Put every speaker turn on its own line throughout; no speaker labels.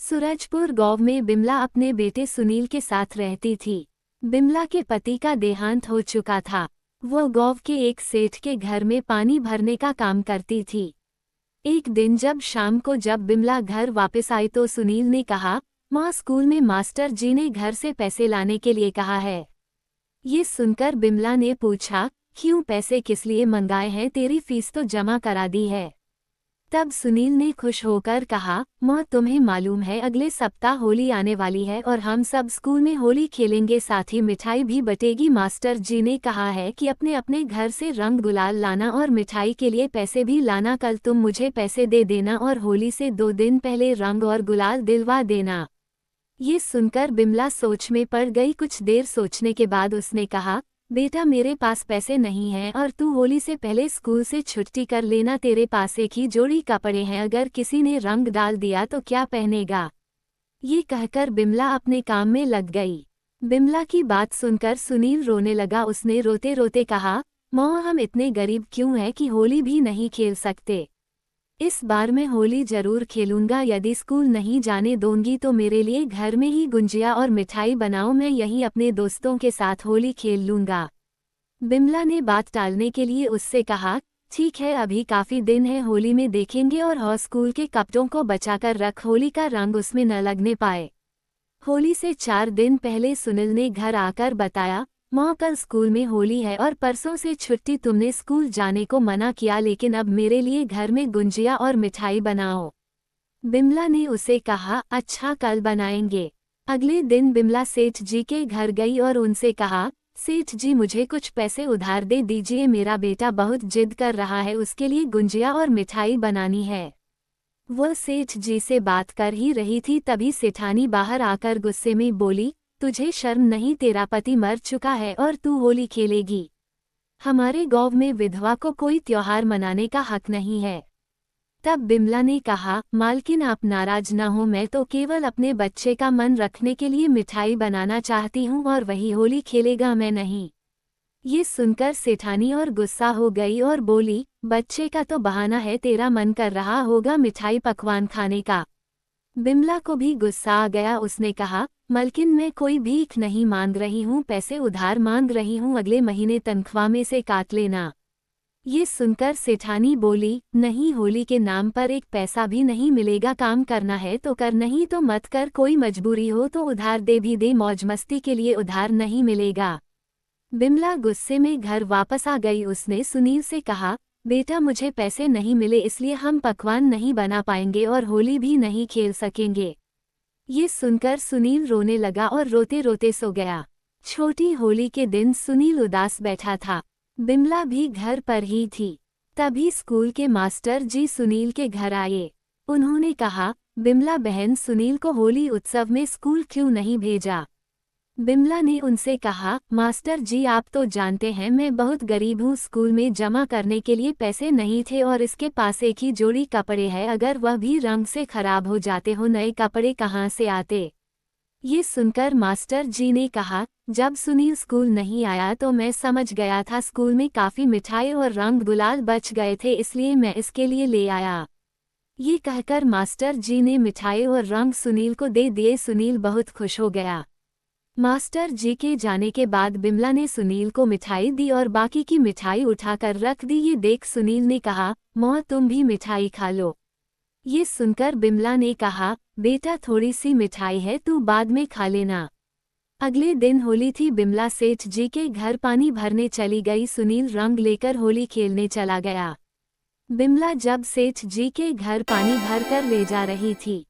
सूरजपुर गांव में बिमला अपने बेटे सुनील के साथ रहती थी। बिमला के पति का देहांत हो चुका था। वो गांव के एक सेठ के घर में पानी भरने का काम करती थी। एक दिन जब शाम को जब बिमला घर वापस आई तो सुनील ने कहा, माँ स्कूल में मास्टर जी ने घर से पैसे लाने के लिए कहा है। ये सुनकर बिमला ने पूछा, क्यों, पैसे किस लिए मंगाए हैं, तेरी फीस तो जमा करा दी है। तब सुनील ने खुश होकर कहा, माँ तुम्हें मालूम है अगले सप्ताह होली आने वाली है और हम सब स्कूल में होली खेलेंगे, साथ ही मिठाई भी बटेगी। मास्टर जी ने कहा है कि अपने अपने घर से रंग गुलाल लाना और मिठाई के लिए पैसे भी लाना। कल तुम मुझे पैसे दे देना और होली से 2 दिन पहले रंग और गुलाल दिलवा देना। ये सुनकर बिमला सोच में पड़ गई। कुछ देर सोचने के बाद उसने कहा, बेटा मेरे पास पैसे नहीं हैं और तू होली से पहले स्कूल से छुट्टी कर लेना। तेरे पास एक ही जोड़ी कपड़े हैं, अगर किसी ने रंग डाल दिया तो क्या पहनेगा। ये कहकर बिमला अपने काम में लग गई। बिमला की बात सुनकर सुनील रोने लगा। उसने रोते रोते कहा, माँ हम इतने गरीब क्यों हैं कि होली भी नहीं खेल सकते। इस बार मैं होली जरूर खेलूंगा। यदि स्कूल नहीं जाने दूंगी तो मेरे लिए घर में ही गुंजिया और मिठाई बनाओ, मैं यहीं अपने दोस्तों के साथ होली खेल लूंगा। बिमला ने बात टालने के लिए उससे कहा, ठीक है अभी काफी दिन है, होली में देखेंगे और स्कूल के कपड़ों को बचाकर रख, होली का रंग उसमें न लगने पाए। होली से 4 दिन पहले सुनील ने घर आकर बताया, माँ कल स्कूल में होली है और परसों से छुट्टी, तुमने स्कूल जाने को मना किया लेकिन अब मेरे लिए घर में गुंजिया और मिठाई बनाओ। बिमला ने उसे कहा, अच्छा कल बनाएंगे। अगले दिन बिमला सेठ जी के घर गई और उनसे कहा, सेठ जी मुझे कुछ पैसे उधार दे दीजिए, मेरा बेटा बहुत जिद कर रहा है, उसके लिए गुंजिया और मिठाई बनानी है। वह सेठ जी से बात कर ही रही थी तभी सेठानी बाहर आकर गुस्से में बोली, तुझे शर्म नहीं, तेरा पति मर चुका है और तू होली खेलेगी। हमारे गांव में विधवा को कोई त्योहार मनाने का हक नहीं है। तब बिमला ने कहा, मालकिन आप नाराज न हो, मैं तो केवल अपने बच्चे का मन रखने के लिए मिठाई बनाना चाहती हूँ और वही होली खेलेगा, मैं नहीं। ये सुनकर सेठानी और गुस्सा हो गई और बोली, बच्चे का तो बहाना है, तेरा मन कर रहा होगा मिठाई पकवान खाने का। बिमला को भी गुस्सा आ गया। उसने कहा, मालकिन मैं कोई भीख नहीं मांग रही हूँ, पैसे उधार मांग रही हूँ, अगले महीने तनख्वाह में से काट लेना। ये सुनकर सेठानी बोली, नहीं, होली के नाम पर एक पैसा भी नहीं मिलेगा, काम करना है तो कर, नहीं तो मत कर, कोई मजबूरी हो तो उधार दे भी दे, मौज मस्ती के लिए उधार नहीं मिलेगा। बिमला गुस्से में घर वापस आ गई। उसने सुनील से कहा, बेटा मुझे पैसे नहीं मिले इसलिए हम पकवान नहीं बना पाएंगे और होली भी नहीं खेल सकेंगे। ये सुनकर सुनील रोने लगा और रोते रोते सो गया। छोटी होली के दिन सुनील उदास बैठा था। बिमला भी घर पर ही थी। तभी स्कूल के मास्टर जी सुनील के घर आए। उन्होंने कहा, बिमला बहन, सुनील को होली उत्सव में स्कूल क्यों नहीं भेजा। बिमला ने उनसे कहा, मास्टर जी आप तो जानते हैं मैं बहुत गरीब हूँ, स्कूल में जमा करने के लिए पैसे नहीं थे और इसके पास एक ही जोड़ी कपड़े है, अगर वह भी रंग से खराब हो जाते हो नए कपड़े कहाँ से आते। ये सुनकर मास्टर जी ने कहा, जब सुनील स्कूल नहीं आया तो मैं समझ गया था स्कूल में काफ़ी मिठाई और रंग गुलाल बच गए थे, इसलिए मैं इसके लिए ले आया। ये कहकर मास्टर जी ने मिठाई और रंग सुनील को दे दिए। सुनील बहुत खुश हो गया। मास्टर जी के जाने के बाद बिमला ने सुनील को मिठाई दी और बाकी की मिठाई उठाकर रख दी। ये देख सुनील ने कहा, माँ तुम भी मिठाई खा लो। ये सुनकर बिमला ने कहा, बेटा थोड़ी सी मिठाई है, तू बाद में खा लेना। अगले दिन होली थी। बिमला सेठ जी के घर पानी भरने चली गई। सुनील रंग लेकर होली खेलने चला गया। बिमला जब सेठ जी के घर पानी भरकर ले जा रही थी,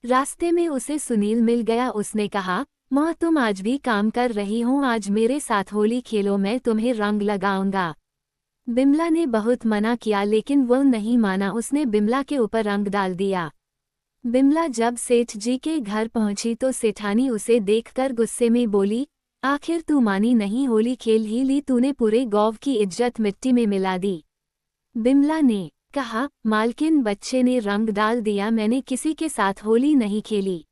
रास्ते में उसे सुनील मिल गया। उसने कहा, माँ तुम आज भी काम कर रही हो, आज मेरे साथ होली खेलो, मैं तुम्हें रंग लगाऊंगा। बिमला ने बहुत मना किया लेकिन वह नहीं माना। उसने बिमला के ऊपर रंग डाल दिया। बिमला जब सेठ जी के घर पहुंची तो सेठानी उसे देखकर गुस्से में बोली, आखिर तू मानी नहीं, होली खेल ही ली, तूने पूरे गांव की इज्जत मिट्टी में मिला दी। बिमला ने कहा, मालकिन बच्चे ने रंग डाल दिया, मैंने किसी के साथ होली नहीं खेली।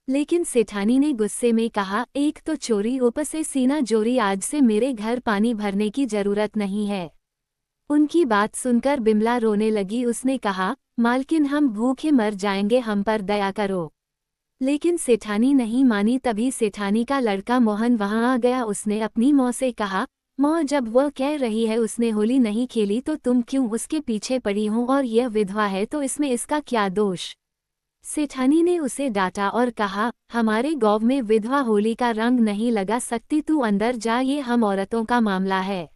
लेकिन सेठानी ने गुस्से में कहा, एक तो चोरी ऊपर से सीना जोरी, आज से मेरे घर पानी भरने की जरूरत नहीं है। उनकी बात सुनकर बिमला रोने लगी। उसने कहा, मालकिन हम भूखे मर जाएंगे, हम पर दया करो। लेकिन सेठानी नहीं मानी। तभी सेठानी का लड़का मोहन वहां आ गया। उसने अपनी माँ से कहा, माँ जब वह कह रही है उसने होली नहीं खेली तो तुम क्यों उसके पीछे पड़ी हो, और यह विधवा है तो इसमें इसका क्या दोष। सेठानी ने उसे डांटा और कहा, हमारे गांव में विधवा होली का रंग नहीं लगा सकती, तू अंदर जा, ये हम औरतों का मामला है।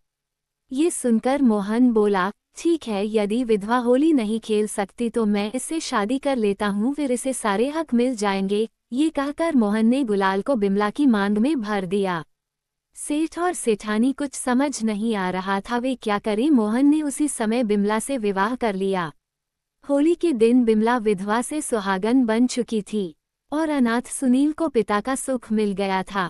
ये सुनकर मोहन बोला, ठीक है, यदि विधवा होली नहीं खेल सकती तो मैं इससे शादी कर लेता हूँ, फिर इसे सारे हक मिल जाएंगे। ये कहकर मोहन ने गुलाल को बिमला की मांग में भर दिया। सेठ और सेठानी कुछ समझ नहीं आ रहा था वे क्या करें। मोहन ने उसी समय बिमला से विवाह कर लिया। होली के दिन बिमला विधवा से सुहागन बन चुकी थी और अनाथ सुनील को पिता का सुख मिल गया था।